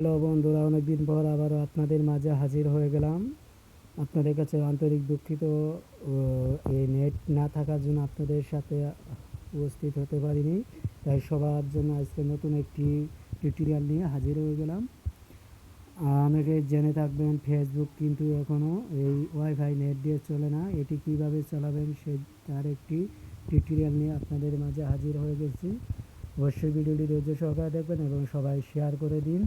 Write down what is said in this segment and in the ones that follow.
Hello বন্ধুরা, অনেকদিন পর আবারও আপনাদের মাঝে হাজির হয়ে গেলাম। আপনাদের কাছে আন্তরিক দুঃখিত এই নেট না থাকার জন্য আপনাদের সাথে উপস্থিত হতে পারিনি। তাই সবার জন্য আজকে নতুন একটি টিউটোরিয়াল নিয়ে হাজির হয়ে গেলাম। অনেকে জেনে থাকবেন ফেসবুক কিন্তু এখনও এই ওয়াইফাই নেট দিয়ে চলে না। এটি কিভাবে চালাবেন সে তার একটি টিউটোরিয়াল নিয়ে আপনাদের মাঝে হাজির হয়ে গেছি। অবশ্যই ভিডিওটি ধৈর্য সহকারে দেখবেন এবং সবাই শেয়ার করে দিন।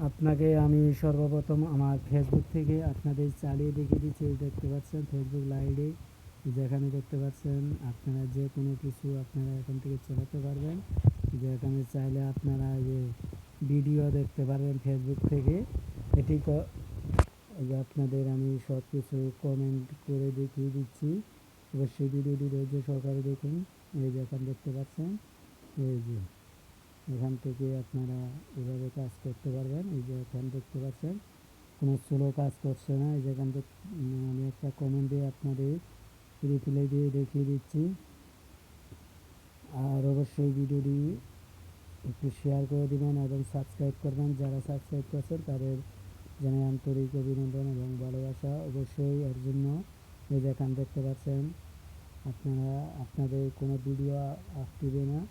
আপনাকে আমি সর্বপ্রথম আমার ফেসবুক থেকে আপনাদের চালিয়ে দেখিয়ে দিচ্ছি। দেখতে পাচ্ছেন ফেসবুক লাইভে, যেখানে দেখতে পাচ্ছেন আপনারা যে কোনো কিছু আপনারা এখান থেকে চালাতে পারবেন। যেখানে চাইলে আপনারা যে ভিডিও দেখতে পারবেন ফেসবুক থেকে। এটি আপনাদের আমি সব কিছু কমেন্ট করে দেখিয়ে দিচ্ছি। অবশ্যই ভিডিওটি ধৈর্য সহকারে দেখুন। এই যে এখানে দেখতে পাচ্ছেন, এই যে এখান থেকে আপনারা এভাবে কাজ করতে পারবেন। এই যে এখানে দেখতে পাচ্ছেন কোনো স্লো কাজ করছে না। এই যে এখান থেকে আমি একটা কমেন্ট দিয়ে আপনাদের রিপ্লাই দিয়ে দেখিয়ে দিচ্ছি। আর অবশ্যই ভিডিওটি একটু শেয়ার করে দেবেন এবং সাবস্ক্রাইব করবেন। যারা সাবস্ক্রাইব করছেন তাদের জানাই আন্তরিক অভিনন্দন এবং ভালোবাসা। অবশ্যই এর জন্য এই যে এখানে দেখতে পাচ্ছেন আপনারা আপনাদের কোনো ভিডিও আসবে না।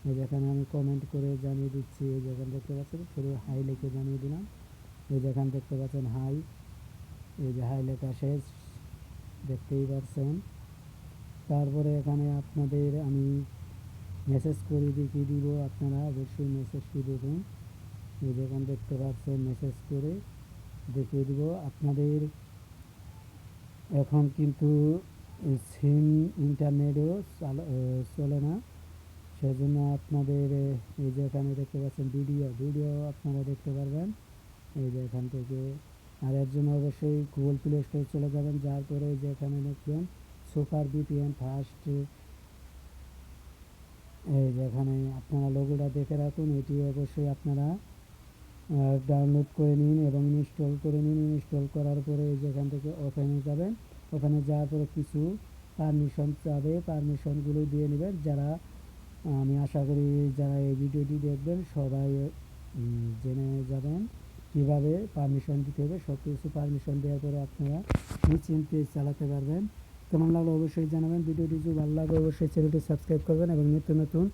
এই যেখানে আমি কমেন্ট করে জানিয়ে দিচ্ছি। এই যেখানে দেখতে পাচ্ছেন শুধু হাই লিখে জানিয়ে দিলাম। এই যেখানে দেখতে পাচ্ছেন হাই, এই যে হাই লেখা শেষ, দেখতেই পাচ্ছেন। তারপরে এখানে আপনাদের আমি মেসেজ করে দেখিয়ে দিব। আপনারা অবশ্যই মেসেজটি দেখুন। এই যেখানে দেখতে পাচ্ছেন মেসেজ করে দেখিয়ে দিব। আপনাদের এখন কিন্তু সিম ইন্টারনেটও চলে না, সেজন্য আপনাদের এই যে এখানে দেখতে পাচ্ছেন ভিডিও আপনারা দেখতে পারবেন এই যে এখান থেকে। আর এর জন্য অবশ্যই গুগল প্লে স্টোরে চলে যাবেন, যার পরে যে এখানে দেখবেন সুপার ভিপিএন ফাস্ট, এই যে এখানে আপনারা লোগোটা দেখে রাখুন। এটি অবশ্যই আপনারা ডাউনলোড করে নিন এবং ইনস্টল করে নিন। ইনস্টল করার পরে এই যে এখান থেকে ওপেনে যাবেন। ওখানে যাওয়ার পরে কিছু পারমিশন চাবে, পারমিশনগুলো দিয়ে নেবেন। যারা আমি আশা করি যারা এই ভিডিওটি দেখবেন সবাই জেনে যাবেন কীভাবে পারমিশন দিতে হবে। সব কিছু পারমিশন দেওয়ার পরে আপনারা নিশ্চিন্তে চালাতে পারবেন। কেমন লাগলো অবশ্যই জানাবেন। ভিডিওটি যদি ভালো লাগে অবশ্যই চ্যানেলটি সাবস্ক্রাইব করবেন এবং নিত্য নতুন